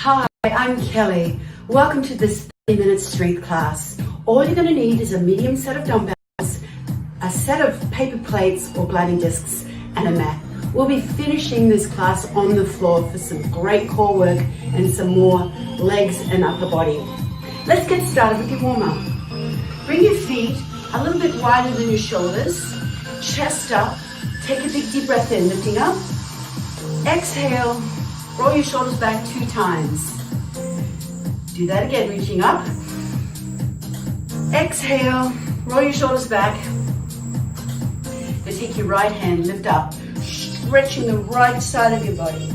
Hi, I'm Kelly. Welcome to this 30-minute strength class. All you're going to need is a medium set of dumbbells, a set of paper plates or gliding discs, and a mat. We'll be finishing this class on the floor for some great core work and some more legs and upper body. Let's get started with your warm-up. Bring your feet a little bit wider than your shoulders, chest up, take a big deep breath in, lifting up. Exhale, roll your shoulders back 2 times. Do that again, reaching up. Exhale, roll your shoulders back. Then take your right hand, lift up, stretching the right side of your body.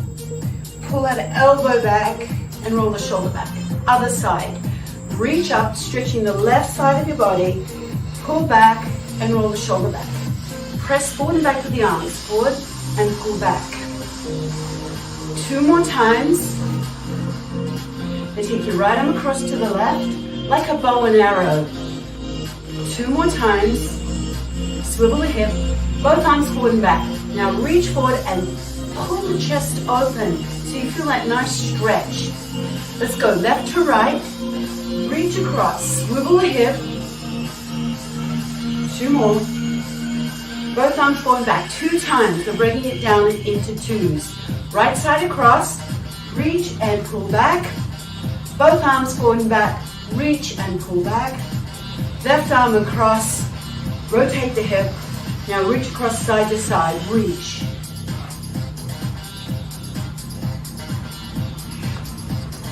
Pull that elbow back and roll the shoulder back. Other side. Reach up, stretching the left side of your body. Pull back and roll the shoulder back. Press forward and back with the arms. Forward and pull back. 2 more times. Then take your right arm across to the left, like a bow and arrow. 2 more times. Swivel the hip, both arms forward and back. Now reach forward and pull the chest open so you feel that nice stretch. Let's go left to right. Reach across, swivel the hip. 2 more. Both arms forward and back 2 times. We're breaking it down into 2s. Right side across, reach and pull back. Both arms forward and back, reach and pull back. Left arm across, rotate the hip. Now reach across side to side, reach.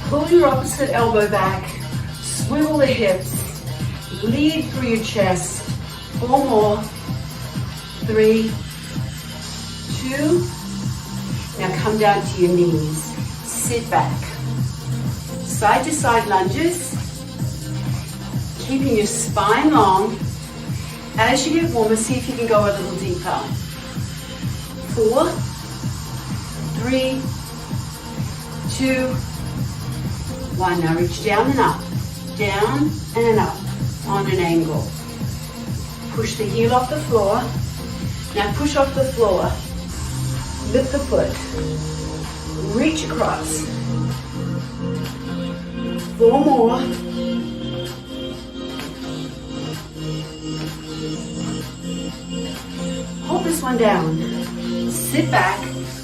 Pull your opposite elbow back, swivel the hips, lead through your chest. 4 more, 3, 2. Now come down to your knees, sit back. Side to side lunges, keeping your spine long. As you get warmer, see if you can go a little deeper. 4, 3, 2, 1. Now reach down and up on an angle. Push the heel off the floor. Now push off the floor. Lift the foot. Reach across. 4 more. Hold this one down. Sit back.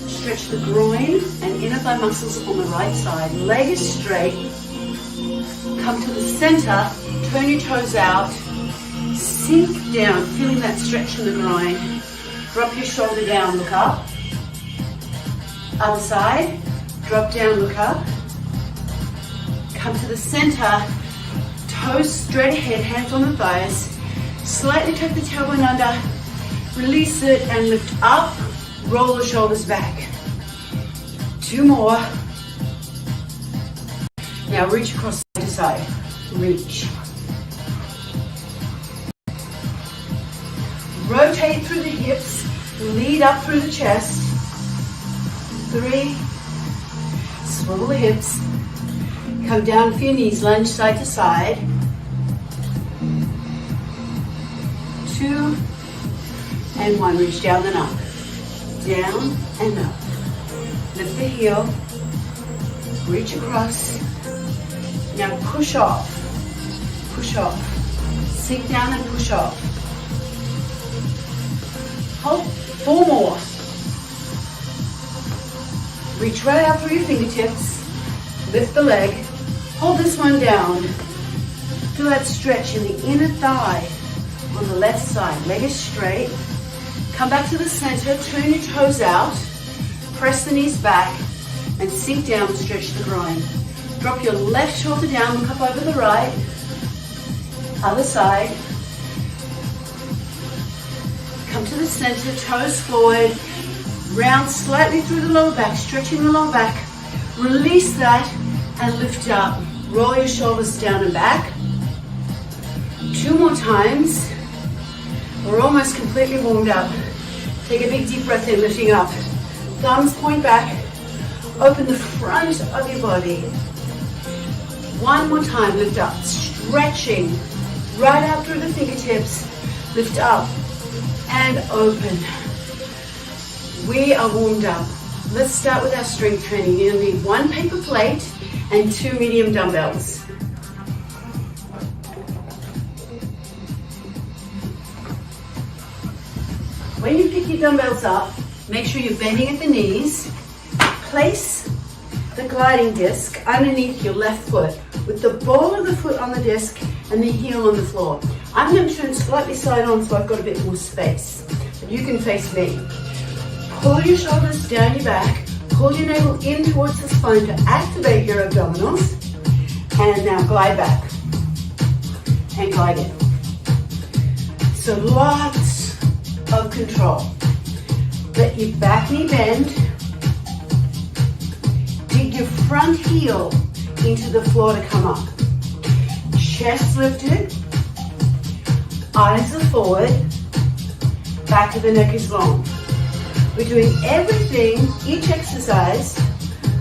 Stretch the groin and inner thigh muscles on the right side. Leg is straight. Come to the center. Turn your toes out. Sink down, feeling that stretch in the groin. Drop your shoulder down, look up. Other side. Drop down, look up. Come to the center. Toes straight ahead, hands on the thighs. Slightly tuck the tailbone under. Release it and lift up. Roll the shoulders back. 2 more. Now reach across side to side. Reach. Rotate through the hips. Lead up through the chest. 3. Swivel the hips. Come down for your knees. Lunge side to side. 2 and 1. Reach down and up. Down and up. Lift the heel. Reach across. Now push off. Push off. Sink down and push off. Hold. 4 more. Reach right out through your fingertips. Lift the leg. Hold this one down. Feel that stretch in the inner thigh on the left side. Leg is straight. Come back to the center. Turn your toes out. Press the knees back and sink down and stretch the groin. Drop your left shoulder down. Look up over the right. Other side. Come to the center. Toes forward. Round slightly through the lower back. Stretching the lower back. Release that and lift up. Roll your shoulders down and back. 2 more times. We're almost completely warmed up. Take a big deep breath in, lifting up. Thumbs point back. Open the front of your body. 1 more time, lift up. Stretching right out through the fingertips. Lift up and open. We are warmed up. Let's start with our strength training. You're going to need 1 paper plate and 2 medium dumbbells. When you pick your dumbbells up, make sure you're bending at the knees. Place the gliding disc underneath your left foot with the ball of the foot on the disc and the heel on the floor. I'm going to turn slightly side on so I've got a bit more space. But you can face me. Pull your shoulders down your back. Pull your navel in towards the spine to activate your abdominals. And now glide back. And glide in. So lots of control. Let your back knee bend. Dig your front heel into the floor to come up. Chest lifted. Eyes are forward. Back of the neck is long. We're doing everything, each exercise,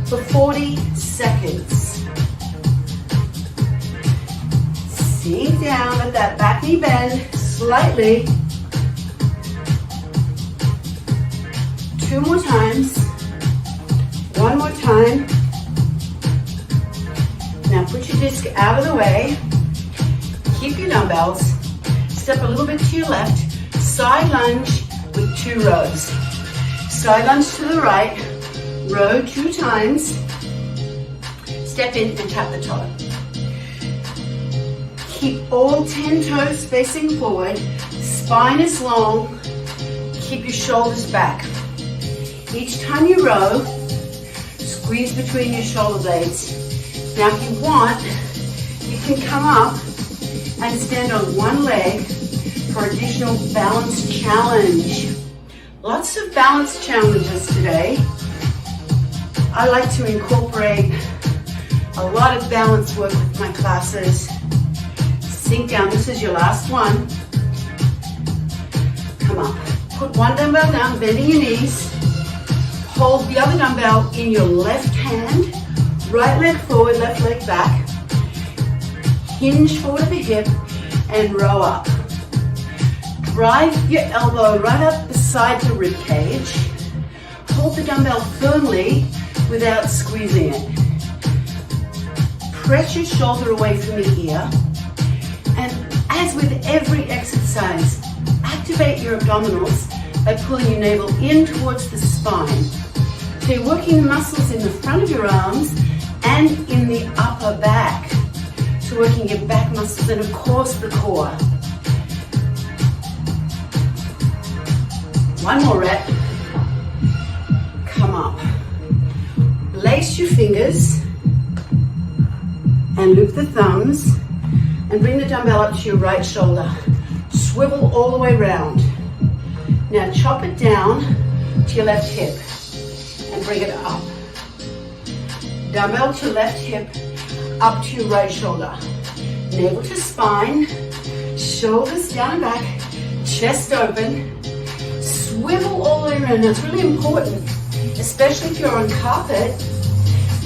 for 40 seconds. Sink down, let that back knee bend slightly. 2 more times. 1 more time. Now put your disc out of the way. Keep your dumbbells. Step a little bit to your left. Side lunge with 2 rows. Side lunge to the right. Row 2 times. Step in and tap the toe. Keep all 10 toes facing forward. Spine is long. Keep your shoulders back. Each time you row, squeeze between your shoulder blades. Now if you want, you can come up and stand on one leg for additional balance challenge. Lots of balance challenges today. I like to incorporate a lot of balance work with my classes. Sink down, this is your last one. Come up. Put one dumbbell down, bending your knees. Hold the other dumbbell in your left hand. Right leg forward, left leg back. Hinge forward at the hip and row up. Drive your elbow right up beside the rib cage. Hold the dumbbell firmly without squeezing it. Press your shoulder away from your ear. And as with every exercise, activate your abdominals by pulling your navel in towards the spine. So you're working the muscles in the front of your arms and in the upper back. So working your back muscles and of course the core. One more rep. Come up. Lace your fingers and loop the thumbs and bring the dumbbell up to your right shoulder. Swivel all the way around. Now chop it down to your left hip and bring it up. Dumbbell to left hip, up to your right shoulder. Navel to spine, shoulders down and back, chest open. Swivel all the way around. Now it's really important, especially if you're on carpet,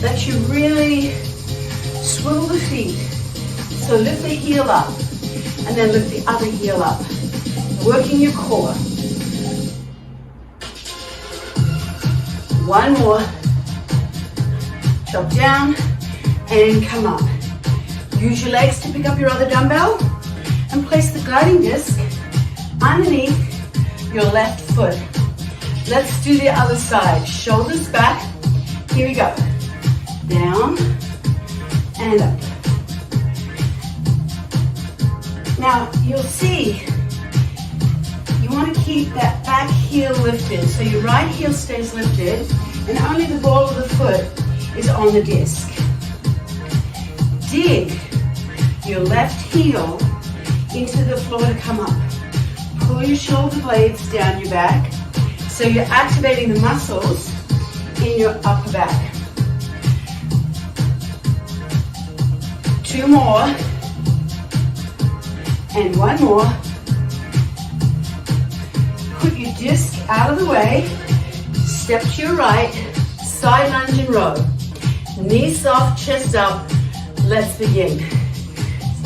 that you really swivel the feet. So lift the heel up and then lift the other heel up. Working your core. One more. Chop down and come up. Use your legs to pick up your other dumbbell and place the gliding disc underneath your left foot. Let's do the other side. Shoulders back. Here we go. Down and up. Now you'll see you want to keep that back heel lifted. So your right heel stays lifted and only the ball of the foot is on the disc. Dig your left heel into the floor to come up. Pull your shoulder blades down your back so you're activating the muscles in your upper back. 2 more and 1 more. Put your disc out of the way, step to your right, side lunge and row. Knees soft, chest up. Let's begin.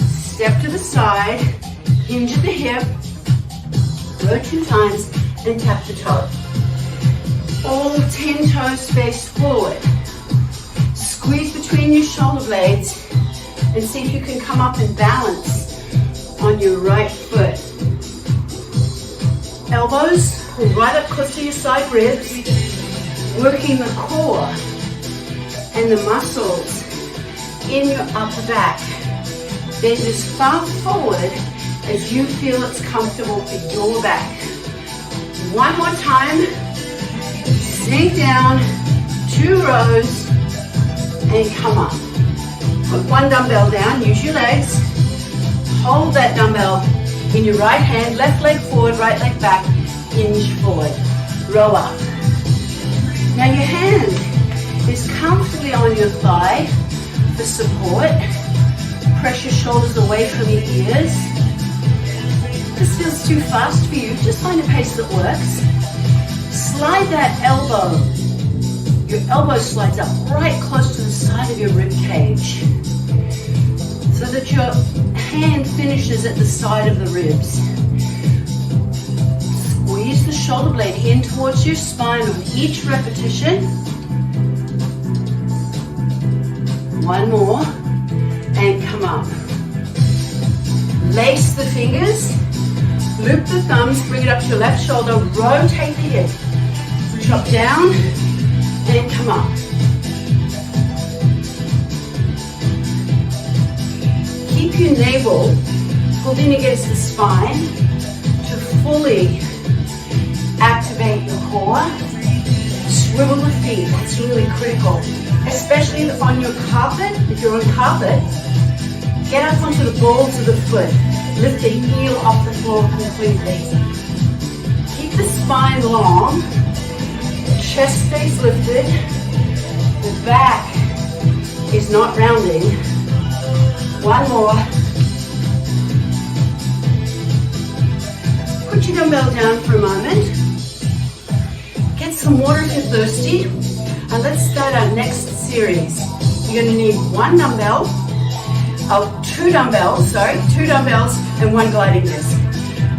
Step to the side, hinge at the hip, row 2 times and tap the toe. All 10 toes face forward. Squeeze between your shoulder blades and see if you can come up and balance on your right foot. Elbows pull right up close to your side ribs, working the core and the muscles in your upper back. Bend as far forward as you feel it's comfortable for your back. One more time. Sink down, 2 rows, and come up. Put 1 dumbbell down, use your legs. Hold that dumbbell in your right hand, left leg forward, right leg back, hinge forward. Roll up. Now your hand is comfortably on your thigh for support. Press your shoulders away from your ears. If this feels too fast for you, just find a pace that works. Slide that elbow. Your elbow slides up right close to the side of your rib cage so that your hand finishes at the side of the ribs. Squeeze the shoulder blade in towards your spine on each repetition. 1 more, and come up. Lace the fingers, loop the thumbs, bring it up to your left shoulder, rotate the hip. Drop down and come up. Keep your navel pulled in against the spine to fully activate your core. Swivel the feet, that's really critical. Especially on your carpet, if you're on carpet, get up onto the balls of the foot. Lift the heel off the floor completely. Keep the spine long. Chest stays lifted. The back is not rounding. 1 more. Put your dumbbell down for a moment. Get some water if you're thirsty. And let's start our next series. You're going to need 2 dumbbells, 2 dumbbells and 1 gliding disc.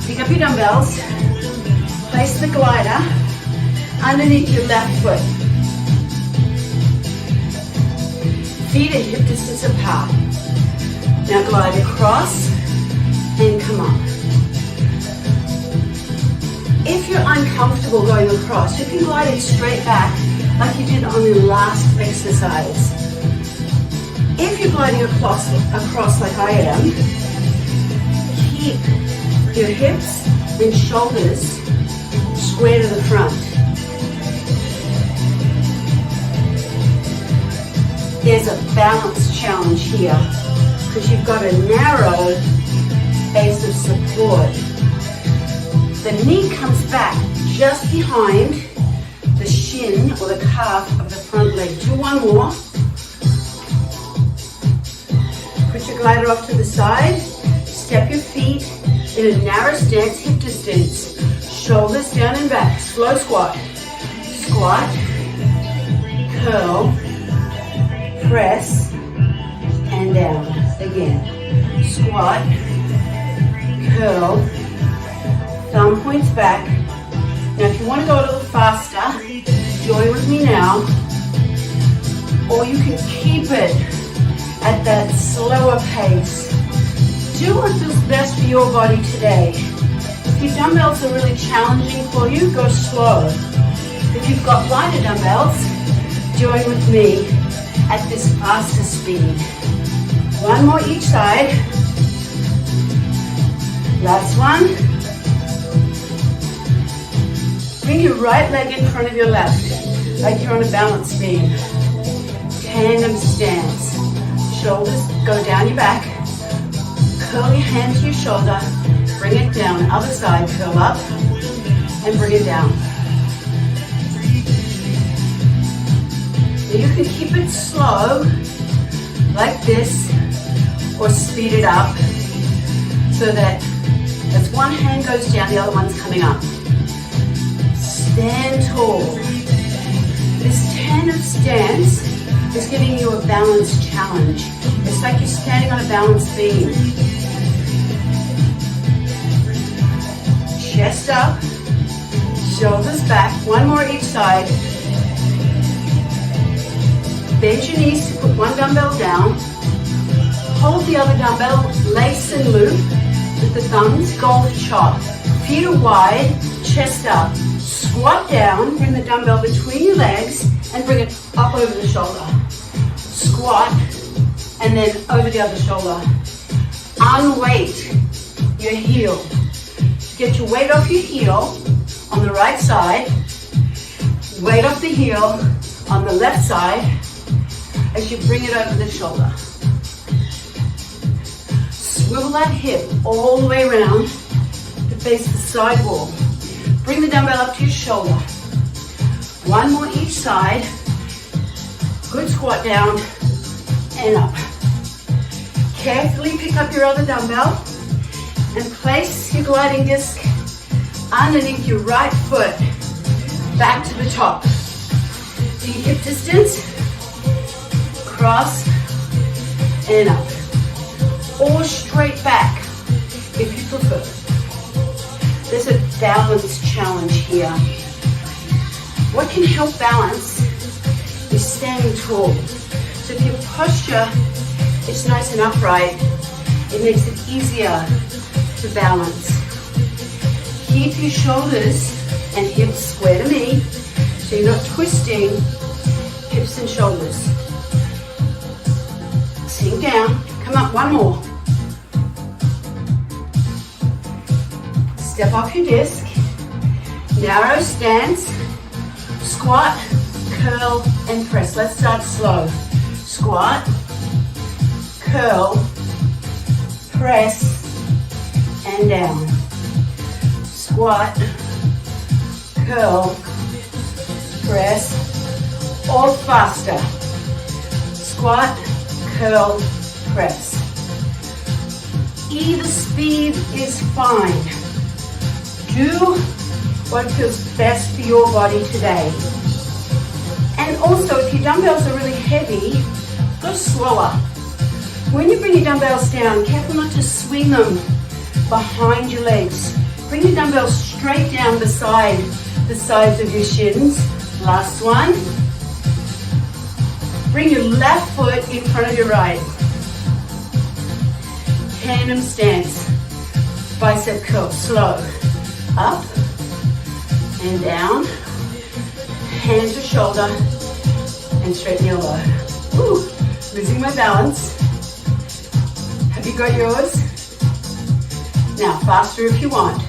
Pick up your dumbbells, place the glider underneath your left foot. Feet are hip distance apart. Now glide across and come up. If you're uncomfortable going across, you can glide it straight back like you did on the last exercise. If you're gliding across like I am, keep your hips and shoulders square to the front. There's a balance challenge here because you've got a narrow base of support. The knee comes back just behind the shin or the calf of the front leg. Do 1 more. Put your glider off to the side. Step your feet in a narrow stance, hip distance. Shoulders down and back. Slow squat. Squat. Curl. Press. And down. Again. Squat. Curl. Thumb points back. Now if you want to go a little faster, join with me now. Or you can keep it at that slower pace. Do what feels best for your body today. If your dumbbells are really challenging for you, go slow. If you've got lighter dumbbells, join with me at this faster speed. 1 more each side. Last one. Bring your right leg in front of your left, like you're on a balance beam. Tandem stance. Shoulders go down your back. Curl your hand to your shoulder. Bring it down. Other side, curl up and bring it down. Now you can keep it slow, like this, or speed it up, so that as one hand goes down, the other one's coming up. Stand tall. This tandem stance is giving you a balance challenge. It's like you're standing on a balance beam. Chest up, shoulders back. 1 more each side. Bend your knees to put one dumbbell down. Hold the other dumbbell, lace and loop with the thumbs, golf chop. Feet are wide, chest up. Squat down, bring the dumbbell between your legs and bring it up over the shoulder. Squat and then over the other shoulder. Unweight your heel. Get your weight off your heel on the right side. Weight off the heel on the left side as you bring it over the shoulder. Swivel that hip all the way around to face the side wall. Bring the dumbbell up to your shoulder. One more each side. Good squat down and up. Carefully pick up your other dumbbell and place your gliding disc underneath your right foot back to the top. So you hip distance, cross and up. Or straight back if you prefer. There's a balance challenge here. What can help balance is standing tall. So if your posture is nice and upright, it makes it easier to balance. Keep your shoulders and hips square to me, so you're not twisting hips and shoulders. Sink down, come up, one more. Step off your disc, narrow stance, squat, curl, and press. Let's start slow. Squat, curl, press, and down. Squat, curl, press, or faster. Squat, curl, press. Either speed is fine. Do what feels best for your body today. And also, if your dumbbells are really heavy, go slower. When you bring your dumbbells down, careful not to swing them behind your legs. Bring your dumbbells straight down beside the sides of your shins. Last one. Bring your left foot in front of your right. Tandem stance. Bicep curl. Slow. Up and down. Hand to shoulder and straighten the elbow. Ooh, losing my balance. Have you got yours? Now, faster if you want.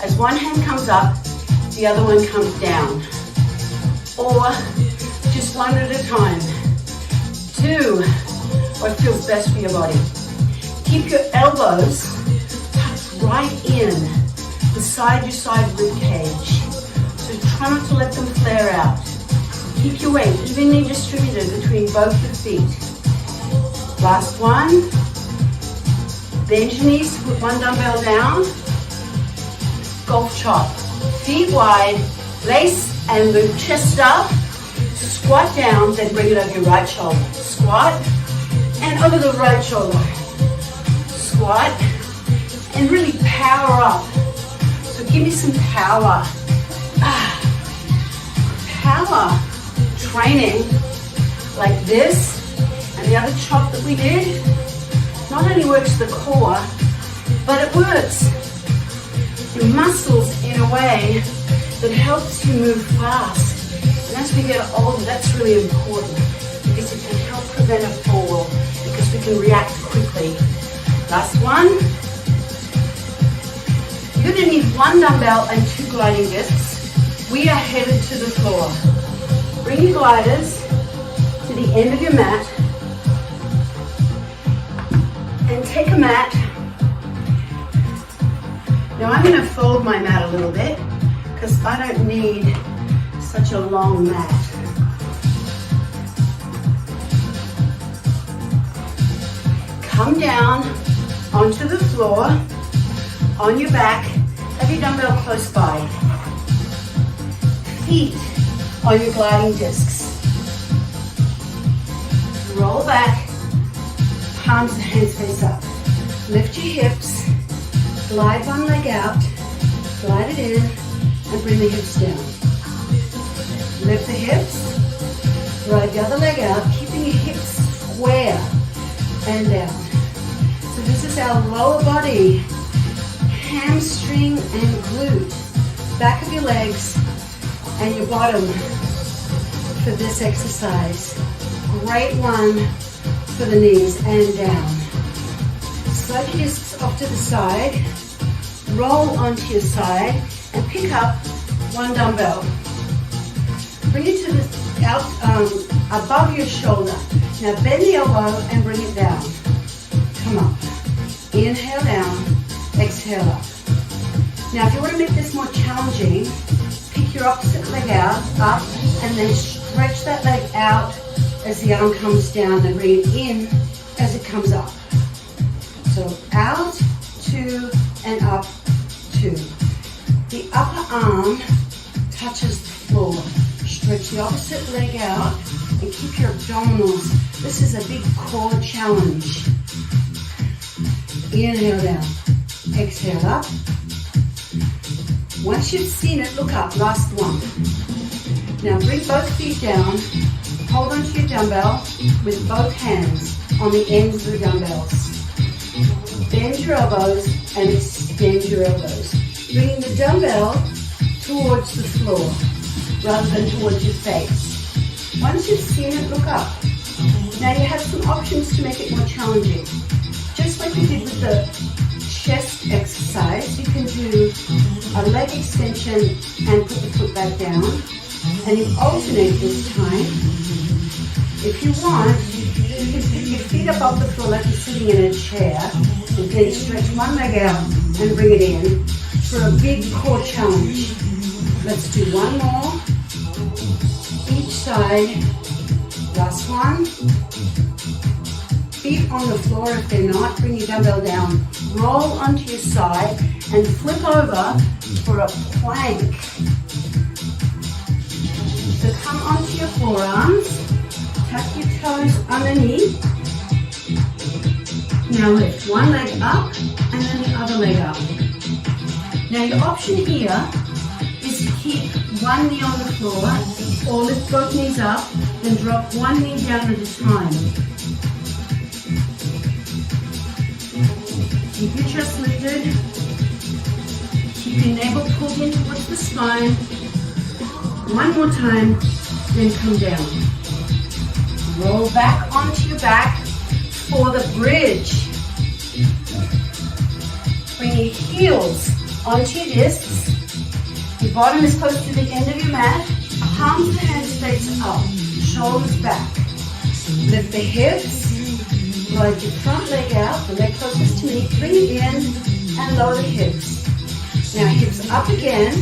As one hand comes up, the other one comes down. Or just one at a time. Do what feels best for your body. Keep your elbows tucked right in beside your side rib cage. So try not to let them flare out. Keep your weight evenly distributed between both your feet. Last one. Bend your knees to put one dumbbell down. Golf chop. Feet wide, lace and loop chest up. Squat down, then bring it over your right shoulder. Squat and over the right shoulder. Squat and really power up. So give me some power. Power training like this and the other chop that we did not only works the core, but it works your muscles in a way that helps you move fast. And as we get older, that's really important because it can help prevent a fall because we can react quickly. Last one. You're going to need one dumbbell and 2 gliding discs. We are headed to the floor. Bring your gliders to the end of your mat and take a mat. Now I'm going to fold my mat a little bit because I don't need such a long mat. Come down onto the floor, on your back, have your dumbbell close by. Feet on your gliding discs. Roll back, palms and hands face up. Lift your hips, glide one leg out, glide it in, and bring the hips down. Lift the hips, Slide the other leg out, keeping your hips square and down. So this is our lower body, hamstring and glute, back of your legs and your bottom for this exercise. Great one for the knees and down. Slide your discs off to the side, roll onto your side and pick up one dumbbell. Bring it to the out above your shoulder. Now bend the elbow and bring it down. Come up. Inhale down, exhale up. Now if you want to make this more challenging, pick your opposite leg out, up, and then stretch that leg out as the arm comes down and bring it in as it comes up. So out, two, and up, two. The upper arm touches the floor. Stretch the opposite leg out and keep your abdominals. This is a big core challenge. Inhale down, exhale up. Once you've seen it, look up, last one. Now bring both feet down, hold onto your dumbbell with both hands on the ends of the dumbbells. Bend your elbows and extend your elbows. Bringing the dumbbell towards the floor rather than towards your face. Once you've seen it, look up. Now you have some options to make it more challenging. Just like we did with the chest exercise, you can do a leg extension and put the foot back down. And you alternate this time. If you want, you can pick your feet up off the floor like you're sitting in a chair, and then stretch one leg out and bring it in for a big core challenge. Let's do one more. Each side. Last one. Feet on the floor if they're not. Bring your dumbbell down. Roll onto your side and flip over for a plank. So come onto your forearms. Tuck your toes underneath. Now lift one leg up and then the other leg up. Now your option here is to keep one knee on the floor or lift both knees up and drop one knee down at a time. Keep your chest lifted. Keep your navel pulled in towards the spine. One more time, then come down. Roll back onto your back for the bridge. Bring your heels onto your discs. Your bottom is close to the end of your mat. Palms and hands face up. Shoulders back. Lift the hips. Slide your front leg out, the leg closest to me. Bring it in and lower the hips. Now hips up again.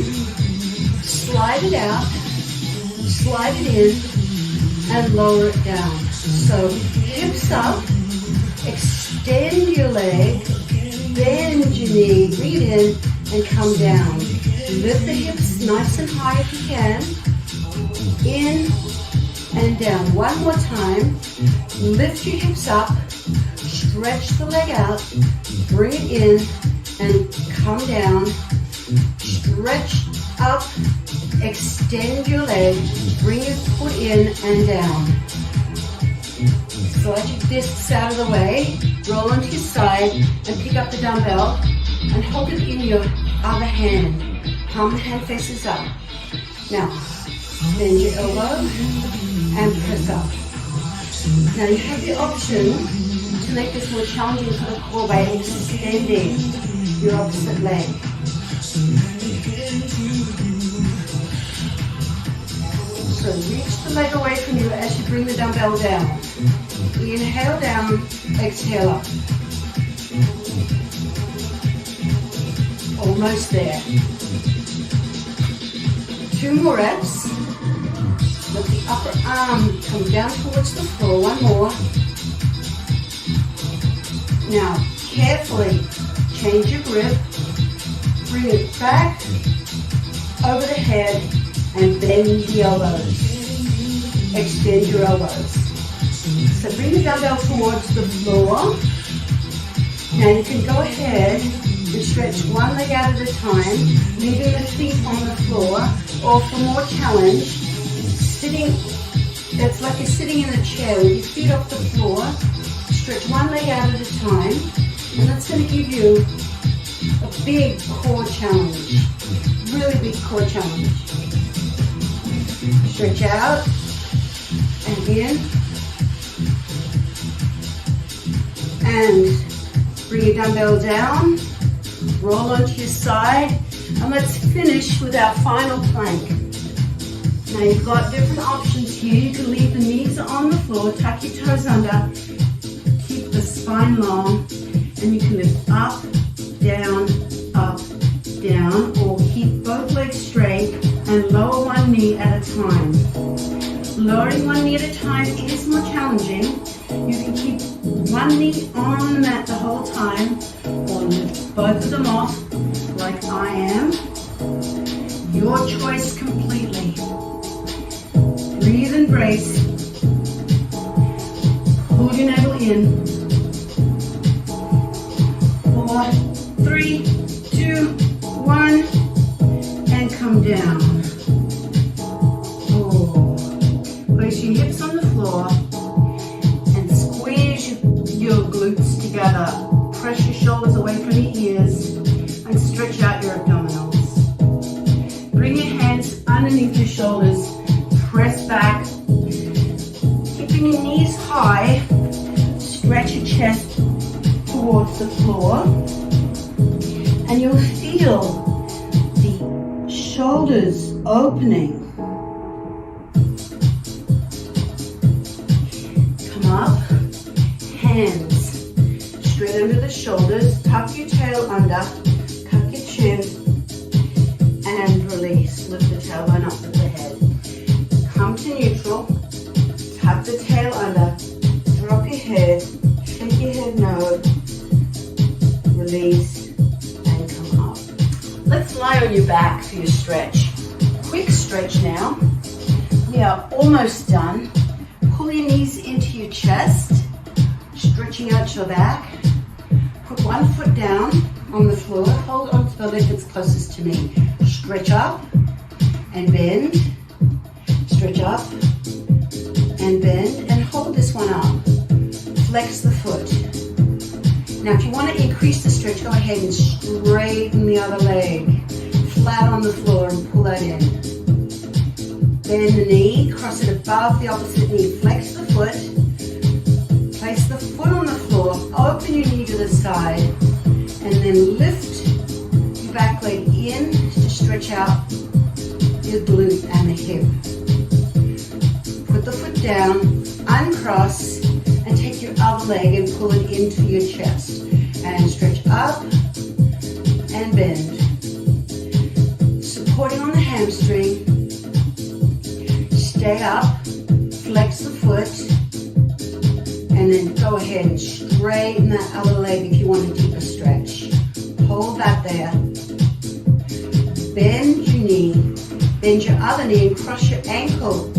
Slide it out. Slide it in and lower it down. So hips up. Extend your leg. Bend your knee. Bring it in and come down. Lift the hips nice and high if you can. In and down. One more time. Lift your hips up. Stretch the leg out. Bring it in and come down. Stretch up. Extend your leg. Bring your foot in and down. Slide your discs out of the way. Roll onto your side and pick up the dumbbell and hold it in your other hand. Palm and hand faces up. Now, bend your elbow and press up. Now you have the option to make this more challenging for the core by extending your opposite leg. So reach the leg away from you as you bring the dumbbell down. Inhale down, exhale up. Almost there. 2 more reps. Let the upper arm come down towards the floor. One more. Now, carefully change your grip. Bring it back over the head and bend the elbows. Extend your elbows. So bring the dumbbell towards the floor. Now you can go ahead and stretch one leg out at a time, leaving the feet on the floor, or for more challenge, sitting It's like you're sitting in a chair with your feet off the floor. Stretch one leg out at a time, and that's going to give you a big core challenge. Really big core challenge. Stretch out and in. And bring your dumbbell down. Roll onto your side. And let's finish with our final plank. Now you've got different options here. You can leave the knees on the floor, tuck your toes under, keep the spine long, and you can lift up, down, or keep both legs straight and lower one knee at a time. Lowering one knee at a time is more challenging. You can keep one knee on the mat the whole time, or lift both of them off like I am. Your choice completely. Breathe and brace. Pull your navel in. 4, 3, 2, 1, and come down. Place your hips on the floor and squeeze your glutes together. Press your shoulders away from your ears and stretch out your abdominals. Bring your hands underneath your shoulders. Press back. Keeping your knees high. Stretch your chest towards the floor. And you'll feel the shoulders opening. Come up. Hands straight under the shoulders. Tuck your tail under. Tuck your chin. And release. Lift the tailbone up with the head. Come to neutral. Tuck the tail under. Drop your head. Shake your head no. Release. And come up. Let's lie on your back for your stretch. Quick stretch now. We are almost done. Pull your knees into your chest. Stretching out your back. Put one foot down on the floor. Hold on to the leg that's closest to me. Stretch up and bend. Stretch up and bend. And hold this one up. Flex the foot. Now if you want to increase the stretch, go ahead and straighten the other leg. Flat on the floor and pull that in. Bend the knee. Cross it above the opposite knee. Flex the foot. Place the foot on the floor, open your knee to the side, and then lift your back leg in to stretch out your glute and the hip. Put the foot down, uncross, and take your other leg and pull it into your chest. And stretch up and bend. Supporting on the hamstring. Stay up, flex the foot, and then go ahead and straighten that other leg if you want a deeper stretch. Hold that there. Bend your knee. Bend your other knee and cross your ankle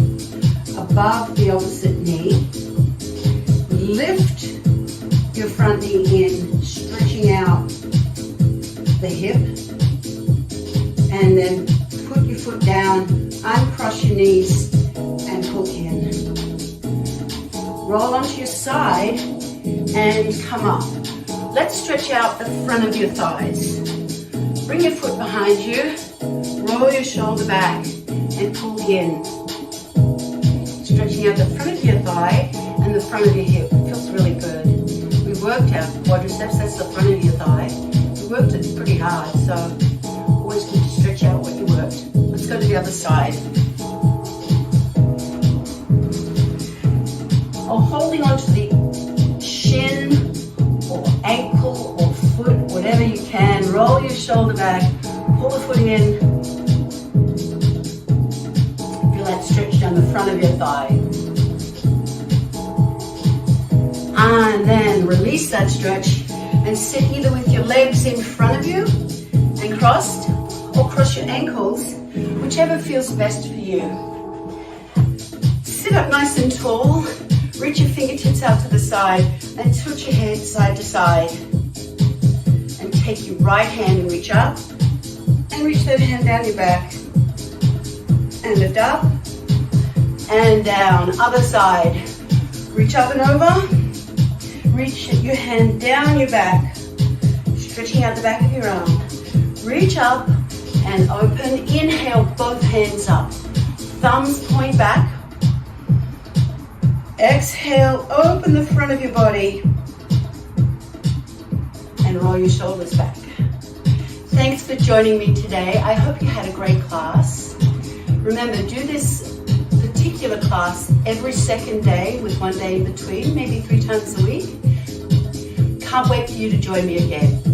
above the opposite knee. Lift your front knee in, stretching out the hip. And then put your foot down, uncross your knees, and pull in. Roll onto your side and come up. Let's stretch out the front of your thighs. Bring your foot behind you, roll your shoulder back and pull in. Stretching out the front of your thigh and the front of your hip. It feels really good. We worked our quadriceps, that's the front of your thigh. We worked it pretty hard, so always good to stretch out what you worked. Let's go to the other side. Or holding onto the shin or ankle or foot, whatever you can. Roll your shoulder back, pull the foot in. Feel that stretch down the front of your thigh. And then release that stretch and sit either with your legs in front of you and crossed, or cross your ankles, whichever feels best for you. Sit up nice and tall. Reach your fingertips out to the side and tilt your head side to side. And take your right hand and reach up. And reach that hand down your back. And lift up. and down. Other side. Reach up and over. Reach your hand down your back, stretching out the back of your arm. Reach up and open. Inhale, both hands up. Thumbs point back. Exhale, open the front of your body and roll your shoulders back. Thanks for joining me today. I hope you had a great class. Remember, do this particular class every second day with one day in between, maybe 3 times a week. Can't wait for you to join me again.